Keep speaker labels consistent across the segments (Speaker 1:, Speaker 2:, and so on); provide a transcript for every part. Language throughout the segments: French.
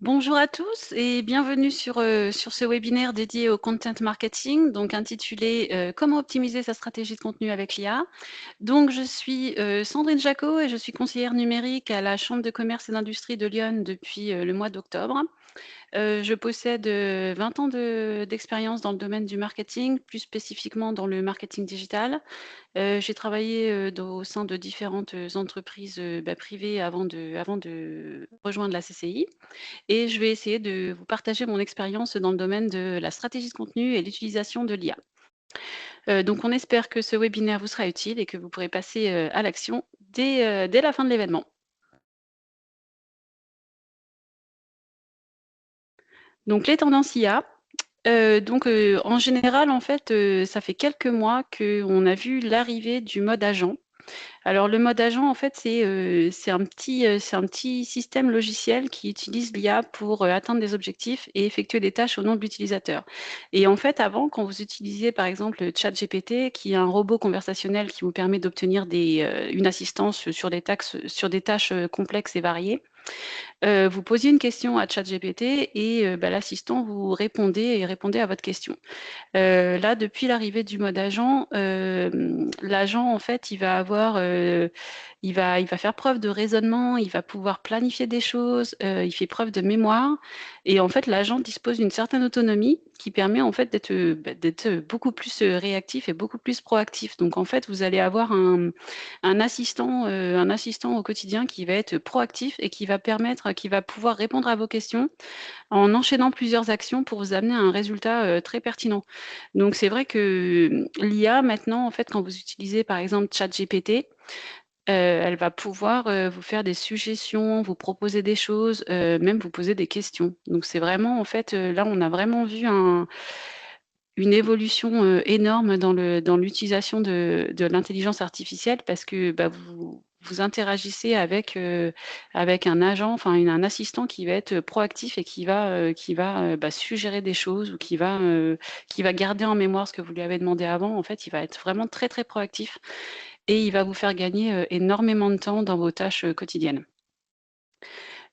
Speaker 1: Bonjour à tous et bienvenue sur ce webinaire dédié au content marketing, donc intitulé Comment optimiser sa stratégie de contenu avec l'IA. Donc je suis Sandrine Jacot et je suis conseillère numérique à la Chambre de commerce et d'industrie de Lyon depuis le mois d'octobre. Je possède 20 ans d'expérience dans le domaine du marketing, plus spécifiquement dans le marketing digital. J'ai travaillé, au sein de différentes entreprises privées avant de rejoindre la CCI. Et je vais essayer de vous partager mon expérience dans le domaine de la stratégie de contenu et l'utilisation de l'IA. Donc on espère que ce webinaire vous sera utile et que vous pourrez passer, à l'action dès la fin de l'événement. Donc les tendances IA, en général, en fait, ça fait quelques mois qu'on a vu l'arrivée du mode agent. Alors le mode agent, en fait, c'est un petit système logiciel qui utilise l'IA pour, atteindre des objectifs et effectuer des tâches au nom de l'utilisateur. Et en fait, avant, quand vous utilisiez, par exemple, ChatGPT, qui est un robot conversationnel qui vous permet d'obtenir une assistance sur des tâches, complexes et variées, vous posiez une question à ChatGPT et l'assistant vous répondait à votre question. Là, depuis l'arrivée du mode agent, l'agent, en fait, il va faire preuve de raisonnement, il va pouvoir planifier des choses, il fait preuve de mémoire et en fait, l'agent dispose d'une certaine autonomie qui permet, en fait, d'être beaucoup plus, réactif et beaucoup plus proactif. Donc en fait, vous allez avoir un assistant au quotidien qui va être proactif et qui va pouvoir répondre à vos questions en enchaînant plusieurs actions pour vous amener à un résultat, très pertinent. Donc c'est vrai que, l'IA maintenant, en fait, quand vous utilisez par exemple ChatGPT, elle va pouvoir, vous faire des suggestions, vous proposer des choses, même vous poser des questions. Donc c'est vraiment en fait, là on a vraiment vu une évolution, énorme dans l'utilisation de l'intelligence artificielle parce que, vous interagissez avec un agent, enfin un assistant qui va être proactif et qui va suggérer des choses ou qui va garder en mémoire ce que vous lui avez demandé avant. En fait, il va être vraiment très, très proactif et il va vous faire gagner, énormément de temps dans vos tâches, quotidiennes.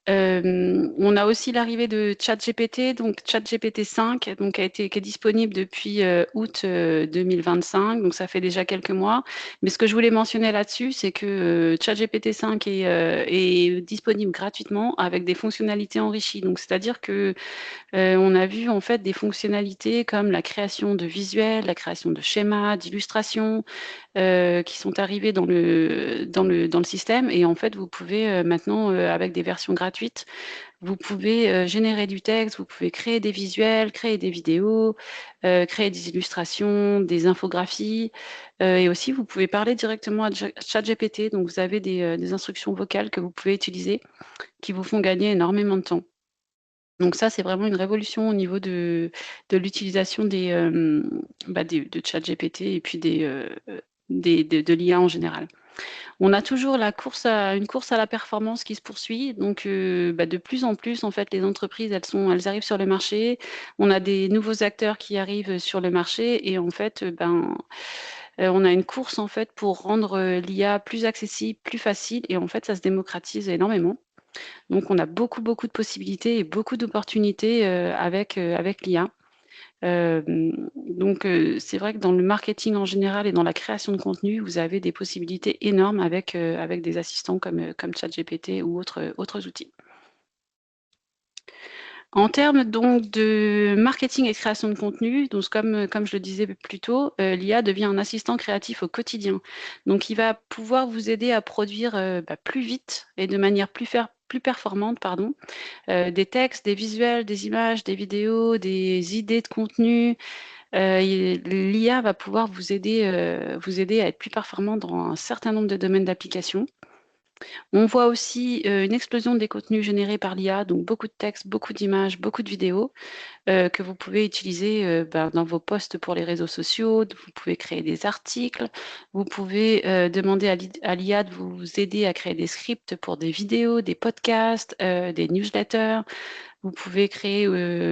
Speaker 1: On a aussi l'arrivée de ChatGPT, donc ChatGPT 5, donc qui est disponible depuis, août, 2025, donc ça fait déjà quelques mois. Mais ce que je voulais mentionner là-dessus, c'est que, ChatGPT 5 est disponible gratuitement avec des fonctionnalités enrichies. Donc c'est-à-dire que, on a vu en fait des fonctionnalités comme la création de visuels, la création de schémas, d'illustrations, qui sont arrivés dans le système et en fait, vous pouvez, maintenant, avec des versions gratuites, vous pouvez, générer du texte, vous pouvez créer des visuels, créer des vidéos, créer des illustrations, des infographies, et aussi vous pouvez parler directement à ChatGPT. Donc vous avez des instructions vocales que vous pouvez utiliser, qui vous font gagner énormément de temps. Donc ça, c'est vraiment une révolution au niveau de l'utilisation de ChatGPT et puis de l'IA en général. On a toujours une course à la performance qui se poursuit. Donc, de plus en plus, en fait, les entreprises, elles arrivent sur le marché. On a des nouveaux acteurs qui arrivent sur le marché et en fait, on a une course, en fait, pour rendre, l'IA plus accessible, plus facile et en fait, ça se démocratise énormément. Donc on a beaucoup, beaucoup de possibilités et beaucoup d'opportunités, avec l'IA. C'est vrai que dans le marketing en général et dans la création de contenu, vous avez des possibilités énormes avec des assistants comme ChatGPT ou autres outils. En termes donc de marketing et création de contenu, donc comme je le disais plus tôt, l'IA devient un assistant créatif au quotidien. Donc il va pouvoir vous aider à produire, plus vite et de manière plus performante, pardon, des textes, des visuels, des images, des vidéos, des idées de contenu. L'IA va pouvoir vous aider à être plus performant dans un certain nombre de domaines d'application. On voit aussi, une explosion des contenus générés par l'IA, donc beaucoup de textes, beaucoup d'images, beaucoup de vidéos, que vous pouvez utiliser, dans vos posts pour les réseaux sociaux. Vous pouvez créer des articles, vous pouvez, demander à l'IA de vous aider à créer des scripts pour des vidéos, des podcasts, des newsletters. Vous pouvez créer,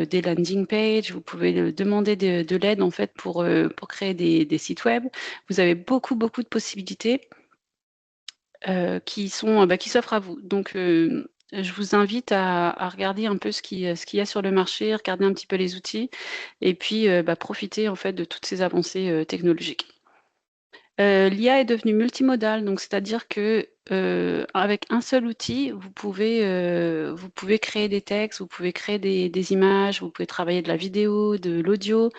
Speaker 1: des landing pages, vous pouvez, demander de l'aide en fait pour créer des sites web. Vous avez beaucoup, beaucoup de possibilités qui s'offrent à vous. Donc, je vous invite à regarder un peu ce qu'il y a sur le marché, regarder un petit peu les outils et puis, profiter en fait de toutes ces avancées, technologiques. L'IA est devenue multimodale, donc c'est-à-dire que, avec un seul outil, vous pouvez créer des textes, vous pouvez créer des images, vous pouvez travailler de la vidéo, de l'audio,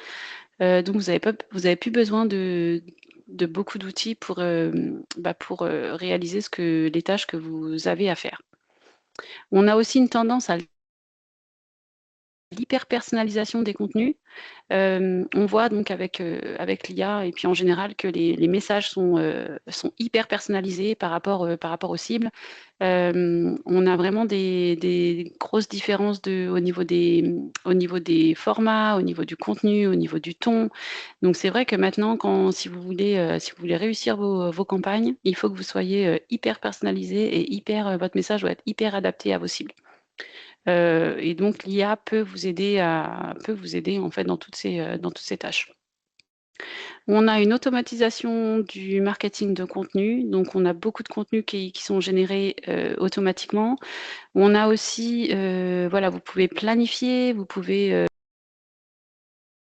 Speaker 1: donc vous avez plus besoin de beaucoup d'outils pour, réaliser les tâches que vous avez à faire. On a aussi une tendance à l'hyper-personnalisation des contenus. On voit donc avec l'IA et puis en général que les messages sont hyper personnalisés par rapport aux cibles. On a vraiment des grosses différences au niveau des formats, au niveau du contenu, au niveau du ton. Donc c'est vrai que maintenant si vous voulez réussir vos campagnes, il faut que vous soyez, hyper personnalisé et votre message doit être hyper adapté à vos cibles. Et donc l'IA peut vous aider en fait dans toutes ces tâches. On a une automatisation du marketing de contenu, donc on a beaucoup de contenus qui sont générés, automatiquement. On a aussi, voilà, vous pouvez planifier, vous pouvez,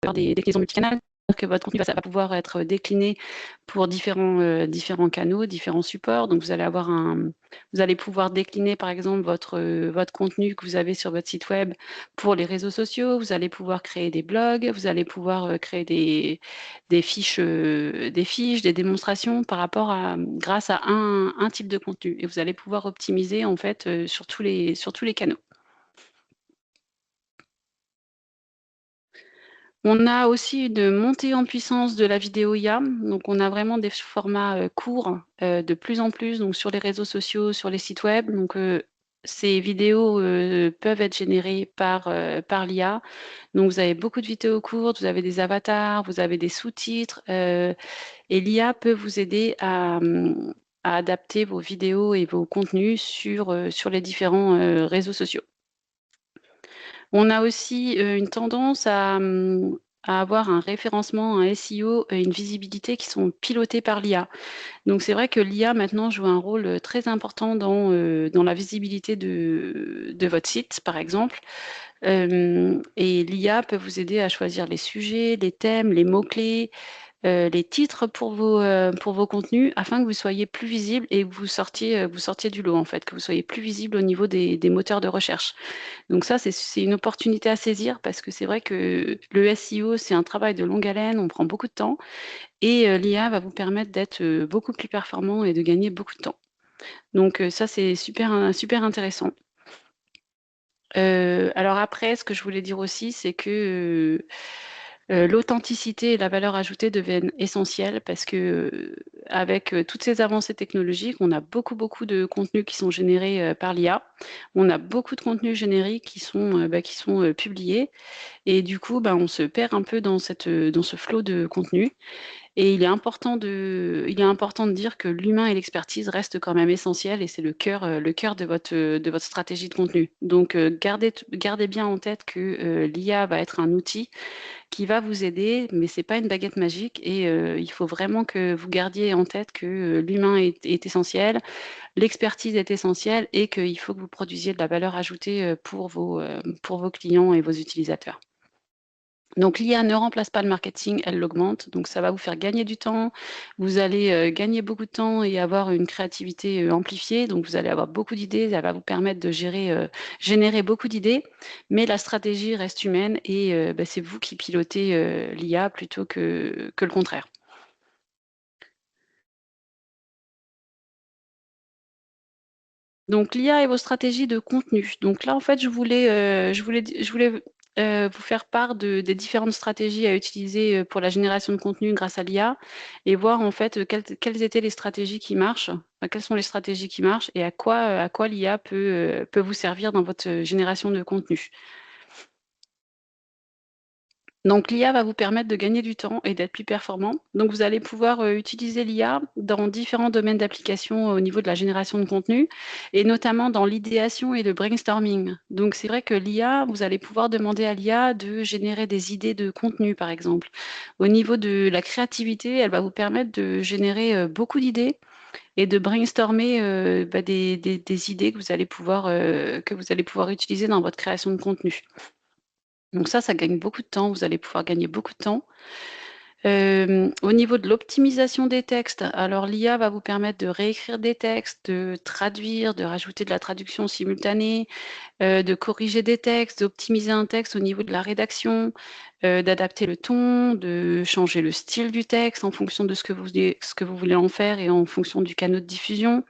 Speaker 1: faire des déclinaisons multicanales, c'est-à-dire que votre contenu va pouvoir être décliné pour différents canaux, différents supports. Donc vous allez pouvoir décliner par exemple votre contenu que vous avez sur votre site web pour les réseaux sociaux, vous allez pouvoir créer des blogs, vous allez pouvoir, créer des fiches, des démonstrations par rapport à grâce à un type de contenu et vous allez pouvoir optimiser en fait, sur tous les canaux. On a aussi une montée en puissance de la vidéo IA, donc on a vraiment des formats, courts, de plus en plus donc sur les réseaux sociaux, sur les sites web, donc ces vidéos, peuvent être générées par l'IA. Donc vous avez beaucoup de vidéos courtes, vous avez des avatars, vous avez des sous-titres, et l'IA peut vous aider à adapter vos vidéos et vos contenus sur les différents, réseaux sociaux. On a aussi, une tendance à avoir un référencement, un SEO et une visibilité qui sont pilotés par l'IA. Donc c'est vrai que l'IA maintenant joue un rôle, très important dans la visibilité de votre site, par exemple. Et l'IA peut vous aider à choisir les sujets, les thèmes, les mots-clés, les titres pour vos contenus afin que vous soyez plus visible et que vous sortiez du lot, en fait, que vous soyez plus visible au niveau des moteurs de recherche. Donc ça, c'est une opportunité à saisir parce que c'est vrai que le SEO, c'est un travail de longue haleine, on prend beaucoup de temps et l'IA va vous permettre d'être, beaucoup plus performant et de gagner beaucoup de temps. Donc ça, c'est super intéressant. Alors après, ce que je voulais dire aussi, c'est que, l'authenticité et la valeur ajoutée deviennent essentielles parce que, avec, toutes ces avancées technologiques, on a beaucoup de contenus qui sont générés, par l'IA. On a beaucoup de contenus génériques qui sont, publiés et du coup, on se perd un peu dans ce flot de contenu et il est important de dire que l'humain et l'expertise restent quand même essentiels et c'est le cœur de votre stratégie de contenu. Donc, gardez bien en tête que, l'IA va être un outil qui va vous aider, mais c'est pas une baguette magique et il faut vraiment que vous gardiez en tête que, l'humain est essentiel, l'expertise est essentielle et qu'il faut que vous produisiez de la valeur ajoutée, pour vos clients et vos utilisateurs. Donc l'IA ne remplace pas le marketing, elle l'augmente, donc ça va vous faire gagner du temps. Vous allez, gagner beaucoup de temps et avoir une créativité, amplifiée, donc vous allez avoir beaucoup d'idées, ça va vous permettre de générer beaucoup d'idées, mais la stratégie reste humaine et c'est vous qui pilotez, l'IA plutôt que le contraire. Donc l'IA et vos stratégies de contenu. Donc là, en fait, je voulais, vous faire part des différentes stratégies à utiliser, pour la génération de contenu grâce à l'IA et voir en fait, quelles étaient les stratégies qui marchent, quelles sont les stratégies qui marchent et à quoi l'IA peut vous servir dans votre, génération de contenu. Donc l'IA va vous permettre de gagner du temps et d'être plus performant. Donc vous allez pouvoir, utiliser l'IA dans différents domaines d'application au niveau de la génération de contenu et notamment dans l'idéation et le brainstorming. Donc c'est vrai que l'IA, vous allez pouvoir demander à l'IA de générer des idées de contenu, par exemple. Au niveau de la créativité, elle va vous permettre de générer, beaucoup d'idées et de brainstormer, des idées que vous allez pouvoir utiliser dans votre création de contenu. Donc ça gagne beaucoup de temps, vous allez pouvoir gagner beaucoup de temps. Au niveau de l'optimisation des textes, alors l'IA va vous permettre de réécrire des textes, de traduire, de rajouter de la traduction simultanée, de corriger des textes, d'optimiser un texte au niveau de la rédaction, d'adapter le ton, de changer le style du texte en fonction de ce que vous voulez en faire et en fonction du canal de diffusion.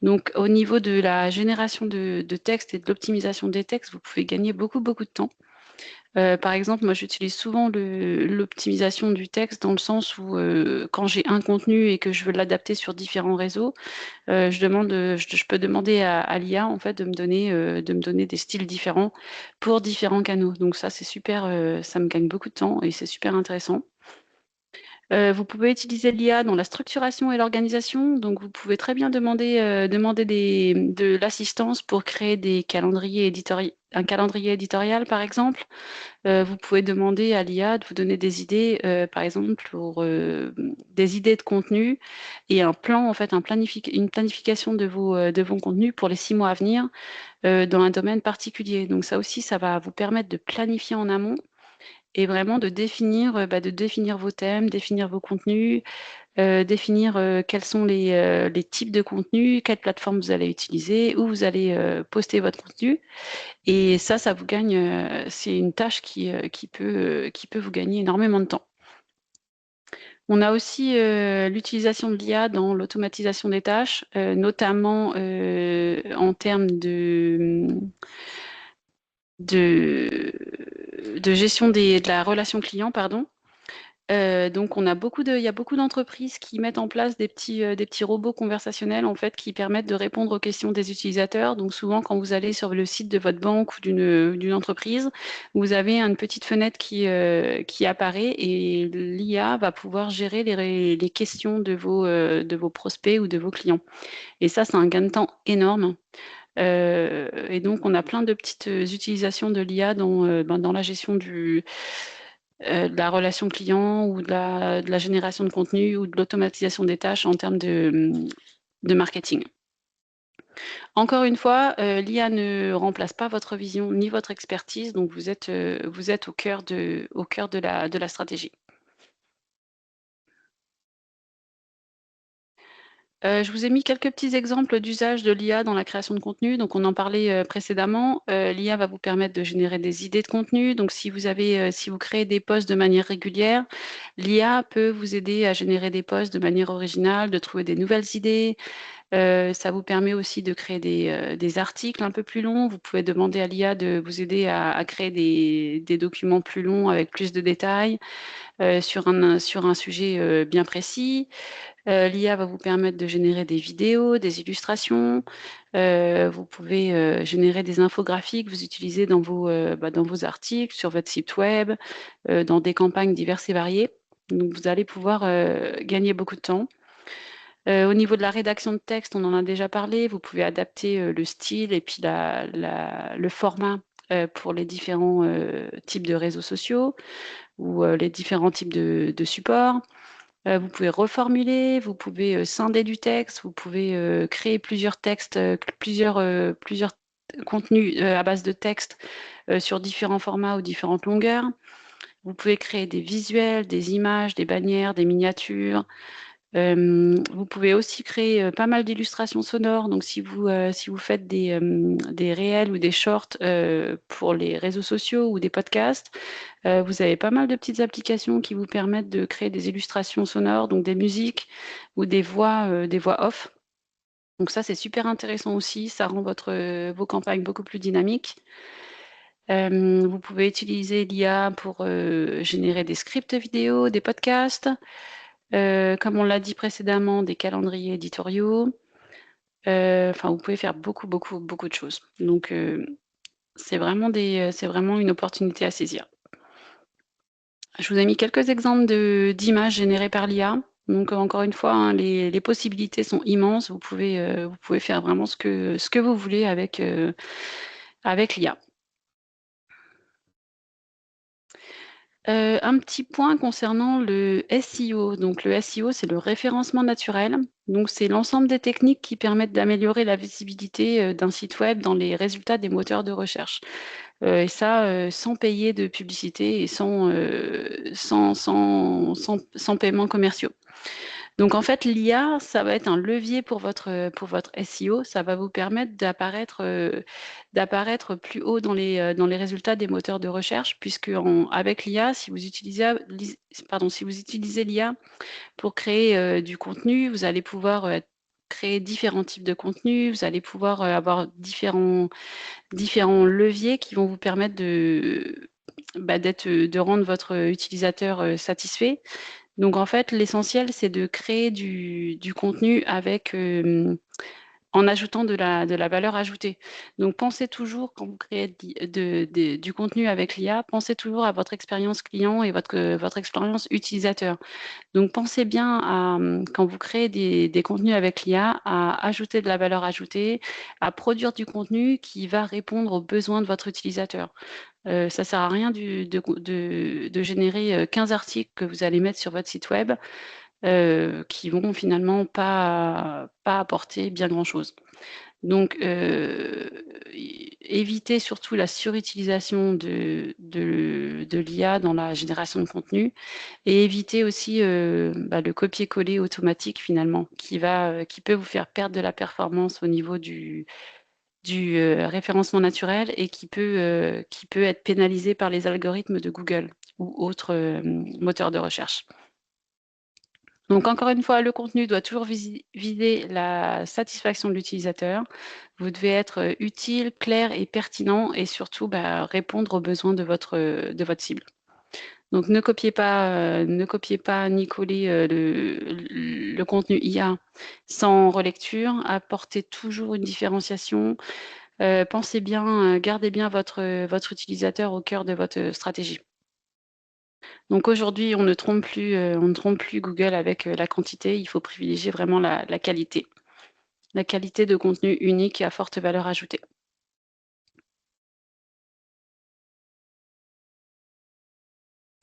Speaker 1: Donc au niveau de la génération de textes et de l'optimisation des textes, vous pouvez gagner beaucoup, beaucoup de temps. Par exemple, moi, j'utilise souvent l'optimisation du texte dans le sens où, quand j'ai un contenu et que je veux l'adapter sur différents réseaux, je peux demander à l'IA, en fait, de me donner des styles différents pour différents canaux. Donc ça, c'est super, ça me gagne beaucoup de temps et c'est super intéressant. Vous pouvez utiliser l'IA dans la structuration et l'organisation. Donc vous pouvez très bien demander de l'assistance pour créer un calendrier éditorial, par exemple. Vous pouvez demander à l'IA de vous donner des idées, par exemple pour, des idées de contenu et un plan, en fait, une planification de vos contenus pour les 6 mois à venir, dans un domaine particulier. Donc ça aussi, ça va vous permettre de planifier en amont et vraiment de définir vos thèmes, définir vos contenus, définir, quels sont les types de contenus, quelle plateforme vous allez utiliser, où vous allez, poster votre contenu et ça vous gagne, c'est une tâche qui peut vous gagner énormément de temps. On a aussi, l'utilisation de l'IA dans l'automatisation des tâches, notamment, en termes de gestion de la relation client, pardon. Donc il y a beaucoup d'entreprises qui mettent en place des petits robots conversationnels, en fait, qui permettent de répondre aux questions des utilisateurs. Donc souvent, quand vous allez sur le site de votre banque ou d'une entreprise, vous avez une petite fenêtre qui apparaît et l'IA va pouvoir gérer les questions de vos prospects ou de vos clients. Et ça, c'est un gain de temps énorme. Et donc on a plein de petites, utilisations de l'IA dans la gestion de la relation client ou de la génération de contenu ou de l'automatisation des tâches en termes de marketing. Encore une fois, l'IA ne remplace pas votre vision ni votre expertise, donc vous êtes au cœur de la stratégie. Je vous ai mis quelques petits exemples d'usage de l'IA dans la création de contenu. Donc on en parlait, précédemment. L'IA va vous permettre de générer des idées de contenu. Donc si vous créez des posts de manière régulière, l'IA peut vous aider à générer des posts de manière originale, de trouver des nouvelles idées. Ça vous permet aussi de créer des articles un peu plus longs. Vous pouvez demander à l'IA de vous aider à créer des documents plus longs avec plus de détails, sur un sujet, bien précis. L'IA va vous permettre de générer des vidéos, des illustrations. Vous pouvez, générer des infographies que vous utilisez dans vos articles, sur votre site web, dans des campagnes diverses et variées. Donc vous allez pouvoir, gagner beaucoup de temps. Au niveau de la rédaction de texte, on en a déjà parlé. Vous pouvez adapter, le style et puis le format, pour les différents, types de réseaux sociaux ou, les différents types de supports. Vous pouvez reformuler, vous pouvez, scinder du texte, vous pouvez, créer plusieurs textes, plusieurs contenus, à base de texte, sur différents formats ou différentes longueurs. Vous pouvez créer des visuels, des images, des bannières, des miniatures. Vous pouvez aussi créer, pas mal d'illustrations sonores. Donc si vous faites des réels ou des shorts, pour les réseaux sociaux ou des podcasts, vous avez pas mal de petites applications qui vous permettent de créer des illustrations sonores, donc des musiques ou des voix off. Donc ça, c'est super intéressant aussi, ça rend vos campagnes beaucoup plus dynamiques. Vous pouvez utiliser l'IA pour, générer des scripts vidéo, des podcasts, comme on l'a dit précédemment, des calendriers éditoriaux. Enfin, vous pouvez faire beaucoup, beaucoup, beaucoup de choses. Donc, c'est vraiment une opportunité à saisir. Je vous ai mis quelques exemples d'images générées par l'IA. Donc, encore une fois, hein, les possibilités sont immenses. Vous pouvez faire vraiment ce que vous voulez avec l'IA. Un petit point concernant le SEO. Donc le SEO, c'est le référencement naturel. Donc c'est l'ensemble des techniques qui permettent d'améliorer la visibilité, d'un site web dans les résultats des moteurs de recherche. Et ça, sans payer de publicité et sans paiements commerciaux. Donc en fait, l'IA, ça va être un levier pour votre SEO. Ça va vous permettre d'apparaître plus haut dans les résultats des moteurs de recherche puisque avec l'IA, si vous utilisez l'IA pour créer, du contenu, vous allez pouvoir, créer différents types de contenus. Vous allez pouvoir, avoir différents leviers qui vont vous permettre de rendre votre utilisateur, satisfait. Donc en fait, l'essentiel, c'est de créer du contenu en ajoutant de la valeur ajoutée. Donc pensez toujours quand vous créez du contenu avec l'IA, pensez toujours à votre expérience client et votre expérience utilisateur. Donc pensez bien quand vous créez des contenus avec l'IA, à ajouter de la valeur ajoutée, à produire du contenu qui va répondre aux besoins de votre utilisateur. Ça sert à rien de générer, 15 articles que vous allez mettre sur votre site web, qui vont finalement pas apporter bien grand-chose. Donc, évitez surtout la surutilisation de l'IA dans la génération de contenu et évitez aussi, le copier-coller automatique finalement qui peut vous faire perdre de la performance au niveau du référencement naturel et qui peut être pénalisé par les algorithmes de Google ou autres, moteurs de recherche. Donc encore une fois, le contenu doit toujours viser la satisfaction de l'utilisateur. Vous devez être, utile, clair et pertinent et surtout, répondre aux besoins de votre cible. Donc ne copiez pas ni coller, le contenu IA sans relecture. Apportez toujours une différenciation. Pensez bien, gardez bien votre utilisateur au cœur de votre stratégie. Donc aujourd'hui, on ne trompe plus Google avec, la quantité, il faut privilégier vraiment la qualité. La qualité de contenu unique et à forte valeur ajoutée.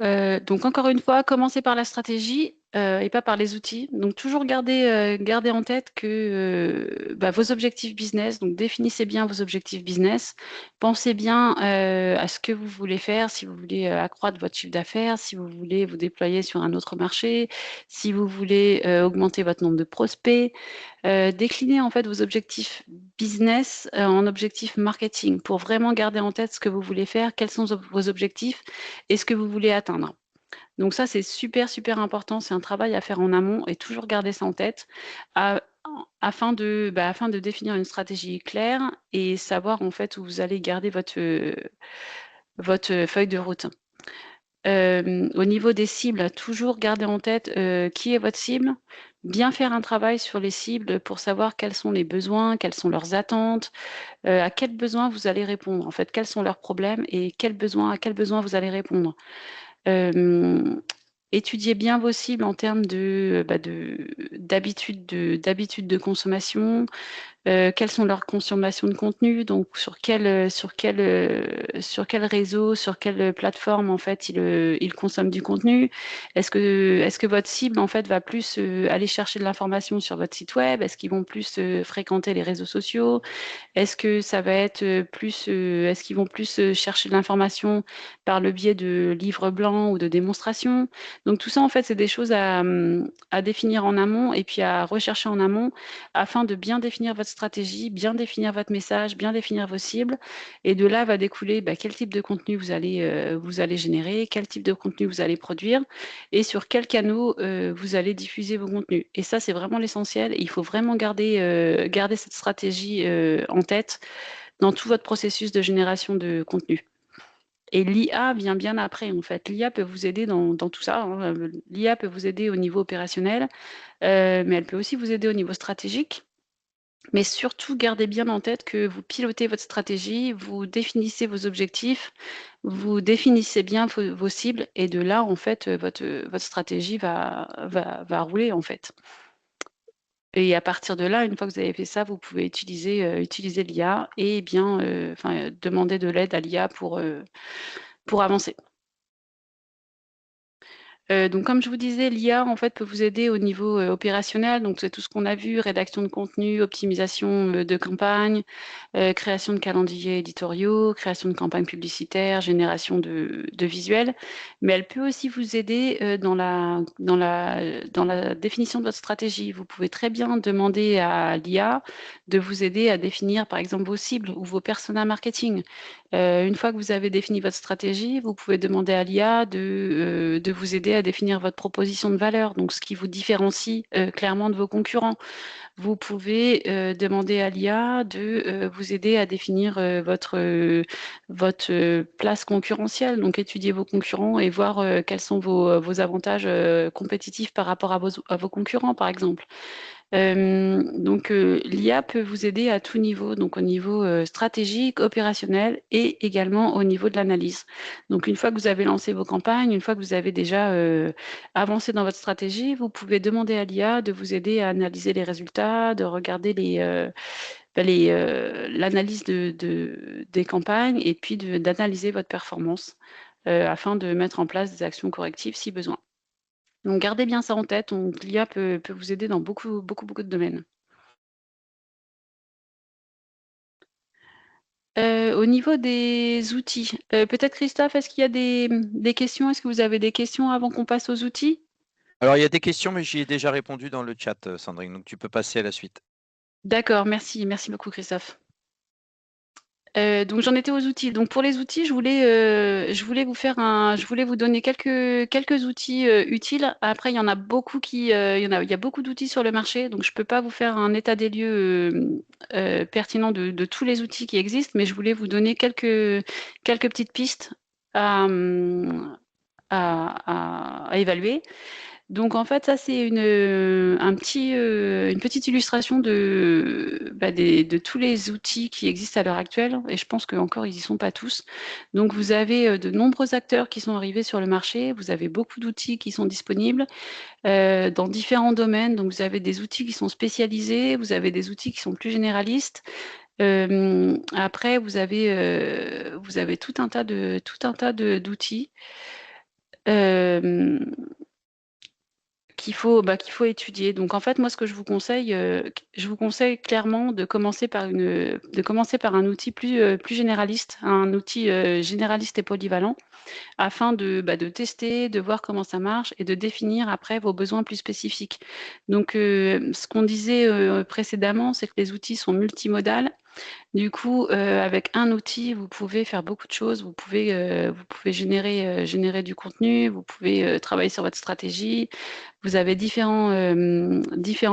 Speaker 1: Donc encore une fois, commencez par la stratégie, et pas par les outils. Donc toujours garder en tête que, vos objectifs business, donc définissez bien vos objectifs business. Pensez bien, à ce que vous voulez faire, si vous voulez, accroître votre chiffre d'affaires, si vous voulez vous déployer sur un autre marché, si vous voulez, augmenter votre nombre de prospects. Déclinez en fait vos objectifs business, en objectifs marketing pour vraiment garder en tête ce que vous voulez faire, quels sont vos objectifs et ce que vous voulez atteindre. Donc ça, c'est super, super important. C'est un travail à faire en amont et toujours garder ça en tête a afin de définir une stratégie claire et savoir en fait où vous allez garder votre feuille de route. Au niveau des cibles, toujours garder en tête, qui est votre cible. Bien faire un travail sur les cibles pour savoir quels sont les besoins, quelles sont leurs attentes, à quels besoins vous allez répondre, en fait. Quels sont leurs problèmes et à quels besoins vous allez répondre. Hem, Étudiez bien vos cibles en termes d'habitude de consommation. Quelles sont leurs consommations de contenu? Donc sur quel réseau, sur quelle plateforme en fait ils consomment du contenu? Est-ce que votre cible en fait va plus, aller chercher de l'information sur votre site web? Est-ce qu'ils vont plus, fréquenter les réseaux sociaux? Est-ce que ça va être, est-ce qu'ils vont plus, chercher de l'information par le biais de livres blancs ou de démonstrations? Donc tout ça, en fait, c'est des choses à définir en amont et puis à rechercher en amont afin de bien définir votre stratégie, bien définir votre message, bien définir vos cibles et de là va découler, quel type de contenu vous allez générer, quel type de contenu vous allez produire et sur quels canaux, vous allez diffuser vos contenus et ça, c'est vraiment l'essentiel et il faut vraiment garder cette stratégie, en tête dans tout votre processus de génération de contenu. Et l'IA vient bien après, en fait. L'IA peut vous aider dans tout ça, hein, l'IA peut vous aider au niveau opérationnel, mais elle peut aussi vous aider au niveau stratégique. Mais surtout, gardez bien en tête que vous pilotez votre stratégie, vous définissez vos objectifs, vous définissez bien vos cibles et de là, en fait, votre stratégie va rouler, en fait. Et à partir de là, une fois que vous avez fait ça, vous pouvez utiliser l'IA et bien, demander de l'aide à l'IA pour avancer. Donc comme je vous disais, l'IA en fait peut vous aider au niveau, opérationnel, donc c'est tout ce qu'on a vu, rédaction de contenu, optimisation, de campagne, création de calendriers éditoriaux, création de campagnes publicitaires, génération de visuels. Mais elle peut aussi vous aider, dans la définition de votre stratégie. Vous pouvez très bien demander à l'IA de vous aider à définir, par exemple, vos cibles ou vos personas marketing. Une fois que vous avez défini votre stratégie, vous pouvez demander à l'IA de vous aider à définir votre proposition de valeur, donc ce qui vous différencie, clairement de vos concurrents. Vous pouvez, demander à l'IA de, vous aider à définir, votre place concurrentielle, donc étudier vos concurrents et voir, quels sont vos avantages, compétitifs par rapport à vos concurrents, par exemple. Donc, l'IA peut vous aider à tout niveau, donc au niveau, stratégique, opérationnel et également au niveau de l'analyse. Donc une fois que vous avez lancé vos campagnes, une fois que vous avez déjà, avancé dans votre stratégie, vous pouvez demander à l'IA de vous aider à analyser les résultats, de regarder l'analyse des campagnes et puis d'analyser votre performance, afin de mettre en place des actions correctives si besoin. Donc gardez bien ça en tête, donc l'IA peut vous aider dans beaucoup, beaucoup, beaucoup de domaines. Au niveau des outils, peut-être Christophe, est-ce qu'il y a des questions? Est-ce que vous avez des questions avant qu'on passe aux outils?
Speaker 2: Alors, il y a des questions, mais j'y ai déjà répondu dans le chat, Sandrine, donc tu peux passer à la suite.
Speaker 1: D'accord, merci. Merci beaucoup Christophe. Donc j'en étais aux outils. Donc pour les outils, je voulais vous donner quelques outils, utiles. Après, il y en a beaucoup il y a beaucoup d'outils sur le marché, donc je peux pas vous faire un état des lieux, pertinent de tous les outils qui existent, mais je voulais vous donner quelques petites pistes à, à évaluer. Donc en fait, ça c'est une petite illustration de tous les outils qui existent à l'heure actuelle, et je pense qu'encore ils y sont pas tous. Donc vous avez, de nombreux acteurs qui sont arrivés sur le marché, vous avez beaucoup d'outils qui sont disponibles, dans différents domaines. Donc vous avez des outils qui sont spécialisés, vous avez des outils qui sont plus généralistes. Après vous avez d'outils. Hem qu'il faut étudier. Donc en fait, moi, ce que je vous conseille clairement de commencer par un outil plus généraliste, un outil, généraliste et polyvalent afin de tester, de voir comment ça marche et de définir après vos besoins plus spécifiques. Donc, ce qu'on disait, précédemment, c'est que les outils sont multimodales. Du coup, avec un outil, vous pouvez faire beaucoup de choses. Vous pouvez générer du contenu, vous pouvez, travailler sur votre stratégie. Vous avez différents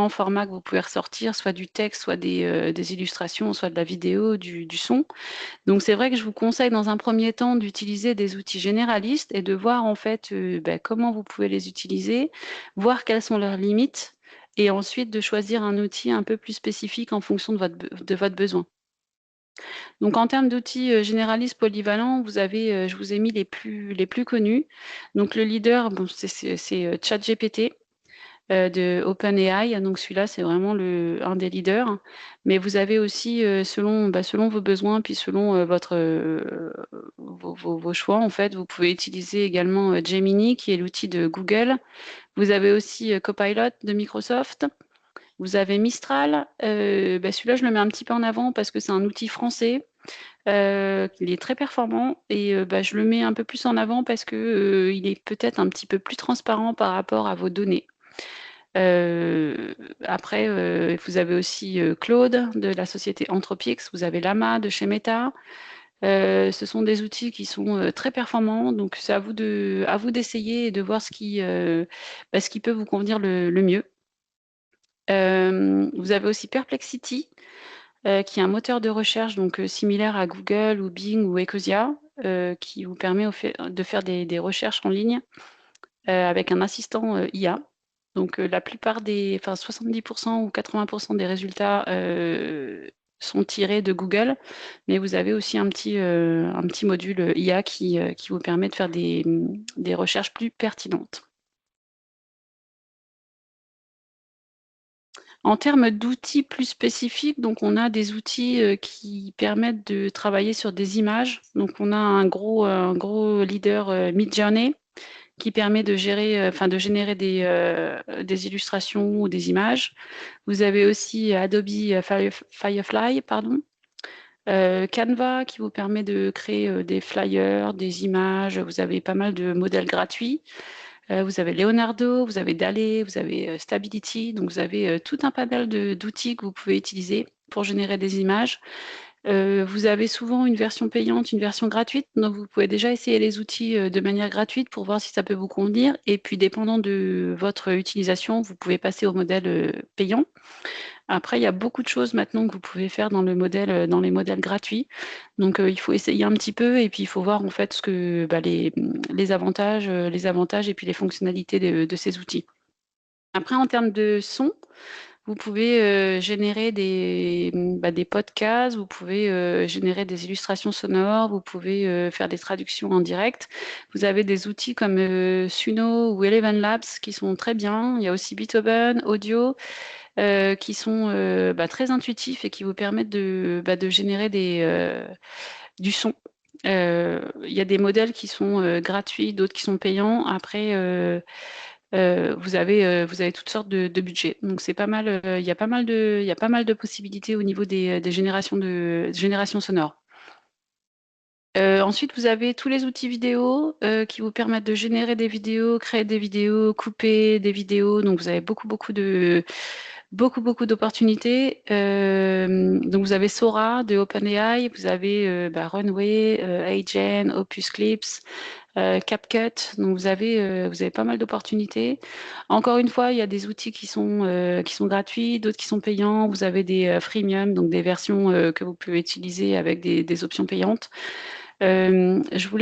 Speaker 1: formats que vous pouvez ressortir, soit du texte, soit des illustrations, soit de la vidéo, du son. Donc c'est vrai que je vous conseille dans un premier temps d'utiliser des outils généralistes et de voir en fait, comment vous pouvez les utiliser, voir quelles sont leurs limites et ensuite de choisir un outil un peu plus spécifique en fonction de votre besoin. Donc en termes d'outils, généralistes polyvalents, je vous ai mis les plus connus. Donc le leader, bon, c'est ChatGPT, de OpenAI. Donc celui-là, c'est vraiment un des leaders. Mais vous avez aussi, selon vos besoins, puis selon, vos choix, en fait, vous pouvez utiliser également, Gemini, qui est l'outil de Google. Vous avez aussi, Copilot de Microsoft. Vous avez Mistral. Celui-là, je le mets un petit peu en avant parce que c'est un outil français. Il est très performant et je le mets un peu plus en avant parce que, il est peut-être un petit peu plus transparent par rapport à vos données. Après, vous avez aussi, Claude de la société Anthropix, vous avez Llama de chez Meta. Ce sont des outils qui sont, très performants, donc c'est à vous d'essayer et de voir ce qui peut vous convenir le mieux. Vous avez aussi Perplexity, qui est un moteur de recherche donc, similaire à Google ou Bing ou Ecosia, qui vous permet de faire des recherches en ligne, avec un assistant, IA. Donc, la plupart enfin 70 ou 80 des résultats, sont tirés de Google, mais vous avez aussi un petit module, IA qui vous permet de faire des recherches plus pertinentes. En termes d'outils plus spécifiques, donc on a des outils, qui permettent de travailler sur des images. Donc on a un gros leader, Midjourney, qui permet de gérer, de générer des illustrations ou des images. Vous avez aussi Adobe Firefly, pardon. Canva qui vous permet de créer des flyers, des images. Vous avez pas mal de modèles gratuits. Vous avez Leonardo, vous avez DALL-E, vous avez Stability. Donc vous avez tout un panel d'outils que vous pouvez utiliser pour générer des images. Vous avez souvent une version payante, une version gratuite, donc vous pouvez déjà essayer les outils de manière gratuite pour voir si ça peut vous convenir. Et puis, dépendant de votre utilisation, vous pouvez passer au modèle payant. Après, il y a beaucoup de choses maintenant que vous pouvez faire dans dans les modèles gratuits. Donc, il faut essayer un petit peu et puis il faut voir en fait les avantages et puis les fonctionnalités de ces outils. Après, en termes de son, vous pouvez générer des podcasts, vous pouvez générer des illustrations sonores, vous pouvez faire des traductions en direct. Vous avez des outils comme Suno ou Eleven Labs qui sont très bien. Il y a aussi Beethoven, Audio, qui sont très intuitifs et qui vous permettent de générer du son. Il y a des modèles qui sont gratuits, d'autres qui sont payants. Après, vous avez toutes sortes de budgets. Donc c'est pas mal, il y a il y a pas mal de possibilités au niveau des générations sonores. Ensuite, vous avez tous les outils vidéo qui vous permettent de générer des vidéos, créer des vidéos, couper des vidéos. Donc vous avez beaucoup d'opportunités. Donc vous avez Sora de OpenAI, vous avez Runway, Agen, Opus Clips, CapCut. Donc vous avez pas mal d'opportunités. Encore une fois, il y a des outils qui sont gratuits, d'autres qui sont payants. Vous avez des freemium, donc des versions que vous pouvez utiliser avec des options payantes. Je vous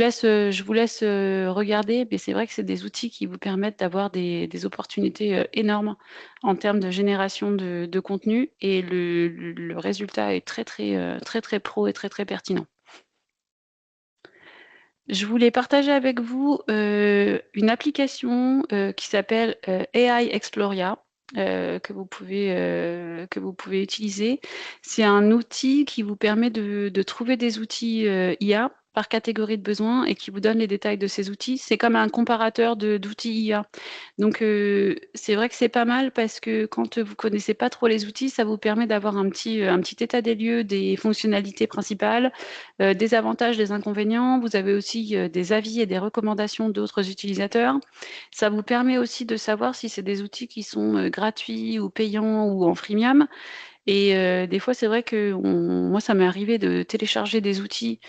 Speaker 1: laisse regarder, mais c'est vrai que c'est des outils qui vous permettent d'avoir des opportunités énormes en termes de génération de contenu et le résultat est très pro et très pertinent. Je voulais partager avec vous une application qui s'appelle AI Exploria. Que vous pouvez utiliser. C'est un outil qui vous permet de trouver des outils IA par catégorie de besoins et qui vous donne les détails de ces outils. C'est comme un comparateur d'outils IA. Donc, c'est vrai que c'est pas mal parce que quand vous connaissez pas trop les outils, ça vous permet d'avoir un petit état des lieux des fonctionnalités principales, des avantages, des inconvénients. Vous avez aussi des avis et des recommandations d'autres utilisateurs. Ça vous permet aussi de savoir si c'est des outils qui sont gratuits ou payants ou en freemium. Et des fois, c'est vrai que moi, ça m'est arrivé de télécharger des outils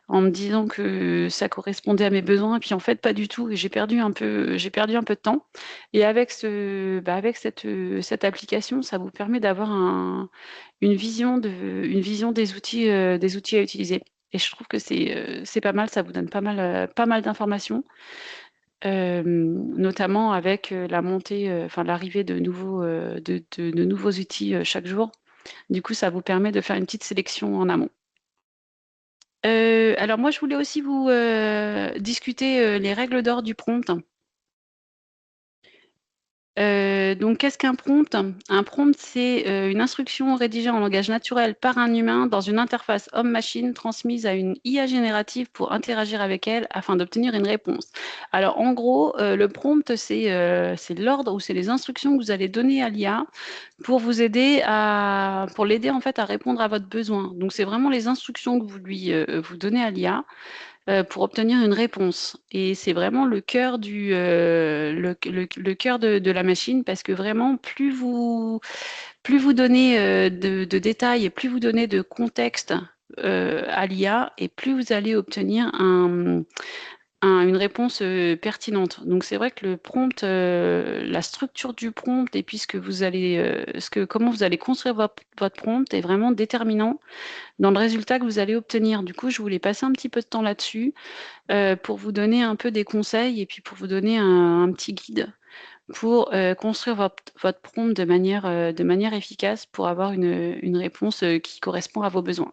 Speaker 1: en me disant que ça correspondait à mes besoins, et puis en fait pas du tout, et j'ai perdu un peu de temps. Et avec avec cette application, ça vous permet d'avoir une vision des outils à utiliser. Et je trouve que c'est pas mal, ça vous donne pas mal d'informations, notamment avec l'arrivée de nouveaux outils chaque jour. Du coup, ça vous permet de faire une petite sélection en amont. Alors moi, je voulais aussi vous discuter les règles d'or du prompt. Donc, qu'est-ce qu'un prompt? Un prompt, c'est une instruction rédigée en langage naturel par un humain dans une interface homme-machine transmise à une IA générative pour interagir avec elle afin d'obtenir une réponse. Alors, en gros, le prompt, c'est l'ordre ou c'est les instructions que vous allez donner à l'IA pour pour l'aider en fait à répondre à votre besoin. Donc, c'est vraiment les instructions que vous donnez à l'IA pour obtenir une réponse. Et c'est vraiment le cœur le cœur de la machine parce que vraiment, plus vous donnez de détails et plus vous donnez de contexte à l'IA et plus vous allez obtenir une réponse pertinente. Donc c'est vrai que le prompt, la structure du prompt et puis comment vous allez construire votre prompt est vraiment déterminant dans le résultat que vous allez obtenir. Du coup, je voulais passer un petit peu de temps là-dessus pour vous donner un peu des conseils et puis pour vous donner un petit guide pour construire votre prompt de manière efficace pour avoir une réponse qui correspond à vos besoins.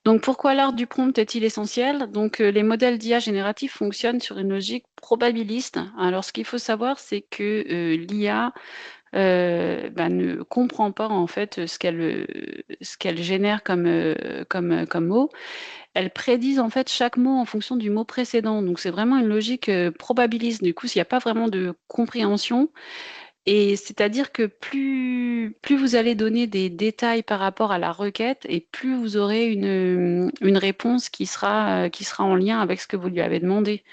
Speaker 1: Donc, pourquoi l'art du prompt est-il essentiel? Donc, les modèles d'IA génératifs fonctionnent sur une logique probabiliste. Alors, ce qu'il faut savoir, c'est que l'IA ne comprend pas en fait ce qu'elle génère comme mot. Elles prédisent en fait chaque mot en fonction du mot précédent. Donc c'est vraiment une logique probabiliste. Du coup, s'il n'y a pas vraiment de compréhension, et c'est-à-dire que plus vous allez donner des détails par rapport à la requête, et plus vous aurez une réponse qui sera en lien avec ce que vous lui avez demandé.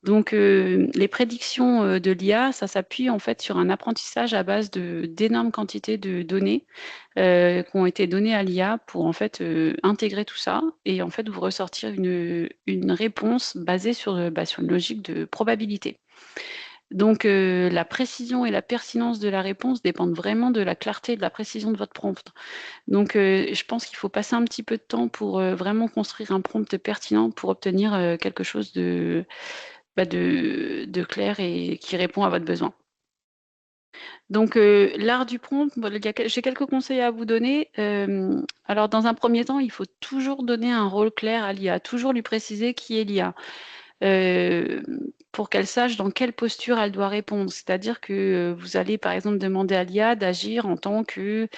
Speaker 1: Donc, les prédictions de l'IA, ça s'appuie en fait sur un apprentissage à base d'énormes quantités de données qui ont été données à l'IA pour en fait intégrer tout ça et en fait vous ressortir une réponse basée sur une logique de probabilité. Donc, la précision et la pertinence de la réponse dépendent vraiment de la clarté et de la précision de votre prompt. Donc, je pense qu'il faut passer un petit peu de temps pour vraiment construire un prompt pertinent pour obtenir quelque chose de clair et qui répond à votre besoin. Donc, l'art du prompt, j'ai quelques conseils à vous donner. Alors, dans un premier temps, il faut toujours donner un rôle clair à l'IA, toujours lui préciser qui est l'IA. euh, pour qu'elle sache dans quelle posture elle doit répondre. C'est-à-dire que vous allez, par exemple, demander à l'IA d'agir en tant que